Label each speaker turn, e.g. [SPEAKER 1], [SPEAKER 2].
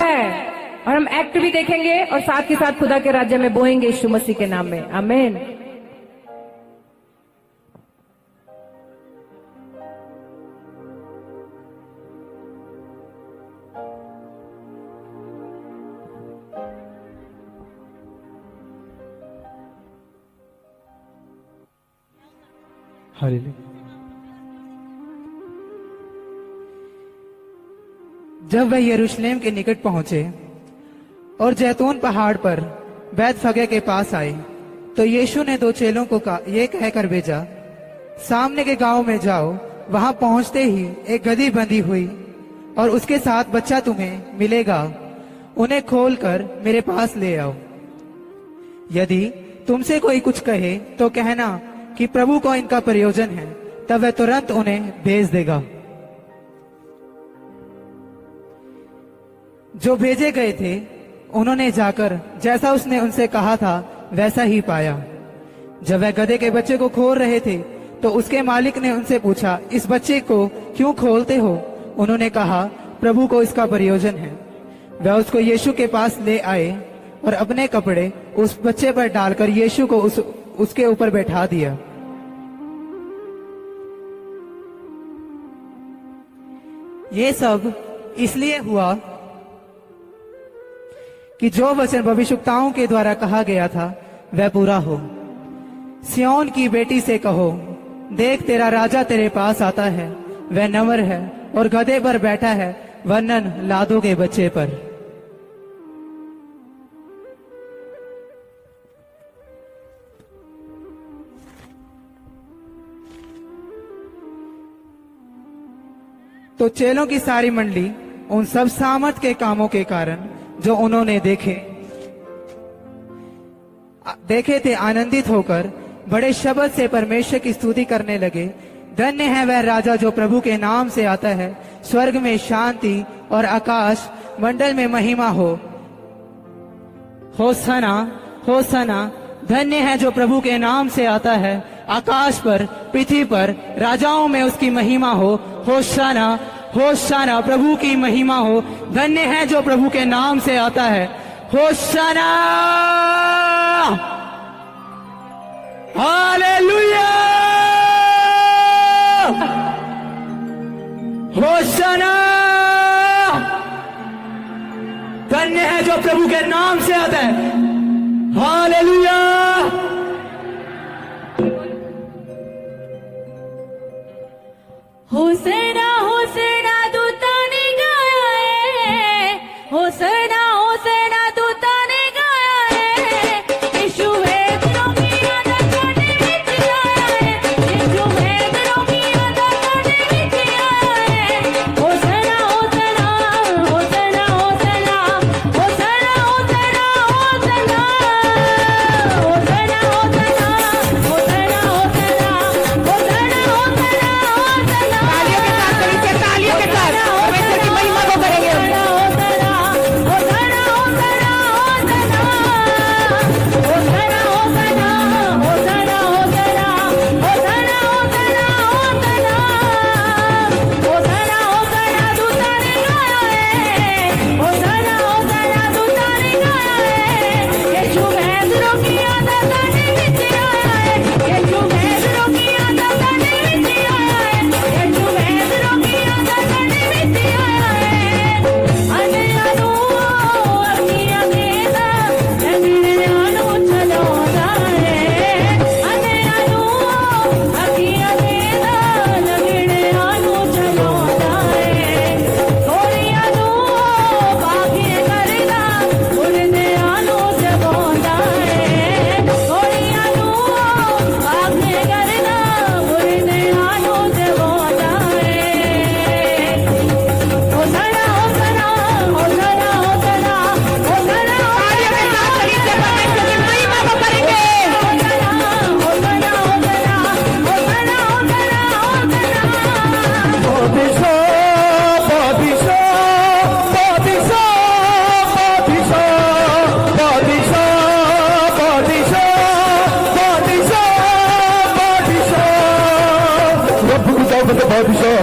[SPEAKER 1] है और हम एक्ट भी देखेंगे और साथ के साथ खुदा के राज्य में बोएंगे यीशु मसीह के नाम में। आमीन।
[SPEAKER 2] हालेलुया। जब वह यरूशलेम के निकट पहुंचे और जैतून पहाड़ पर बैतफगे के पास आए, तो यीशु ने दो चेलों को ये कहकर भेजा, सामने के गांव में जाओ। वहां पहुंचते ही एक गदही बंधी हुई और उसके साथ बच्चा तुम्हें मिलेगा। उन्हें खोलकर मेरे पास ले आओ। यदि तुमसे कोई कुछ कहे तो कहना कि प्रभु को इनका प्रयोजन है, तब वह तुरंत उन्हें भेज देगा। जो भेजे गए थे उन्होंने जाकर जैसा उसने उनसे कहा था वैसा ही पाया। जब वह गधे के बच्चे को खोल रहे थे तो उसके मालिक ने उनसे पूछा, इस बच्चे को क्यों खोलते हो? उन्होंने कहा, प्रभु को इसका प्रयोजन है। वह उसको यीशु के पास ले आए और अपने कपड़े उस बच्चे पर डालकर यीशु को उसके ऊपर बैठा दिया। ये सब इसलिए हुआ कि जो वचन भविष्यवक्ताओं के द्वारा कहा गया था वह पूरा हो। सिय्योन की बेटी से कहो, देख तेरा राजा तेरे पास आता है, वह नम्र है और गधे पर बैठा है, वरन लादों के बच्चे पर। तो चेलों की सारी मंडली उन सब सामर्थ के कामों के कारण जो उन्होंने देखे थे आनंदित होकर बड़े शब्द से परमेश्वर की स्तुति करने लगे। धन्य है वह राजा जो प्रभु के नाम से आता है। स्वर्ग में शांति और आकाश मंडल में महिमा हो। होसना होसना। धन्य है जो प्रभु के नाम से आता है। आकाश पर पृथ्वी पर राजाओं में उसकी महिमा हो। होशाना होशाना। प्रभु की महिमा हो। धन्य है जो प्रभु के नाम से आता है। होशाना। हालेलुया। होशाना। धन्य है जो प्रभु के नाम से आता है। हालेलुया।
[SPEAKER 3] होसना होसना दूता ने गाया है। होसना होसना दूता ने गाया है। यीशु है दिलों की आदत करने विच आया है। यीशु है दिलों की आदत करने विच आया है। होसना होसना होसना होसना होसना होसना होसना होसना